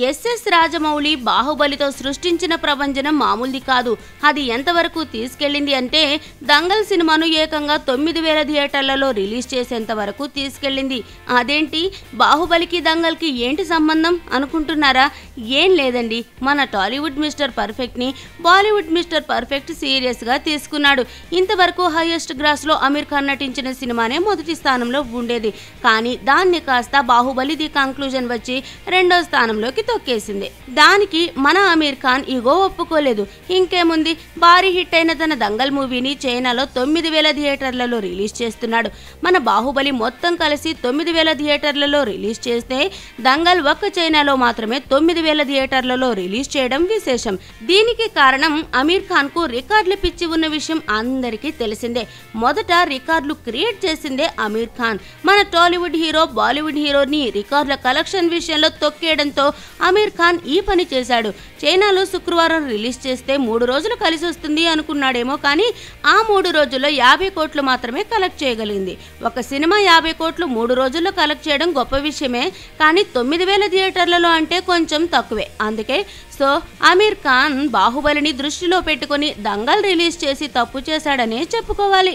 SS Rajamouli బాహుబలితో సృష్టించిన ప్రభంజనం మామూలుది కాదు. అది ఎంతవరకు తీసుకెళ్లింది అంటే దంగల్ సినిమాను ఏకంగా 9000 థియేటర్లలో రిలీజ్ చేసేంత వరకు తీసుకెళ్లింది. అదేంటి, బాహుబలికి దంగల్కి ఏంటి సంబంధం అనుకుంటున్నారా? ఏం లేదండి, మన టాలీవుడ్ మిస్టర్ పర్ఫెక్ట్ ని బాలీవుడ్ మిస్టర్ పర్ఫెక్ట్ సీరియస్ గా తీసుకున్నాడు. ఇంతవరకు హైయెస్ట్ గ్రాస్ లో అమీర్ ఖాన్ నటించిన సినిమానే మొదటి స్థానంలో ఉండేది. కానీ దాన్ని కాస్త బాహుబలి ది కంక్లూజన్ వచ్చి రెండో స్థానంలోకి తొక్కేసింది. దానికి మన అమీర్ ఖాన్ ఈగో ఒప్పుకోలేదు. ఇంకేముంది, భారీ హిట్ అయిన తన దంగల్ మూవీని చైనాలో 9000 థియేటర్లలో రిలీజ్ చేస్తున్నాడు. మన బాహుబలి మొత్తం కలిసి 9000 థియేటర్లలో రిలీజ్ చేస్తే దంగల్ ఒక్క చైనాలో మాత్రమే 9000 థియేటర్లలో రిలీజ్ చేయడం విశేషం. దీనికి కారణం అమీర్ ఖాన్ కు రికార్డుల పిచ్చి ఉన్న విషయం అందరికీ తెలిసిందే. మొదట రికార్డులు క్రియేట్ చేసిందే అమీర్ ఖాన్. మన టాలీవుడ్ హీరో బాలీవుడ్ హీరోని రికార్డుల కలెక్షన్ విషయంలో తొక్కేయడంతో అమీర్ ఖాన్ ఈ పని చేశాడు. చైనాలో శుక్రవారం రిలీజ్ చేస్తే 3 రోజులు కలిసి వస్తుంది అనుకున్నాడేమో, కానీ ఆ 3 రోజుల్లో 50 కోట్లు మాత్రమే కలెక్ట్ చేయగలిగింది. ఒక సినిమా 50 కోట్లు 3 రోజుల్లో కలెక్ట్ చేయడం గొప్ప విషయమే, కానీ 9000 థియేటర్లలో అంటే కొంచెం తక్కువే. అందుకే అమీర్ ఖాన్ బాహుబలిని దృష్టిలో పెట్టుకుని దంగల్ రిలీజ్ చేసి తప్పు చేశాడనే చెప్పుకోవాలి.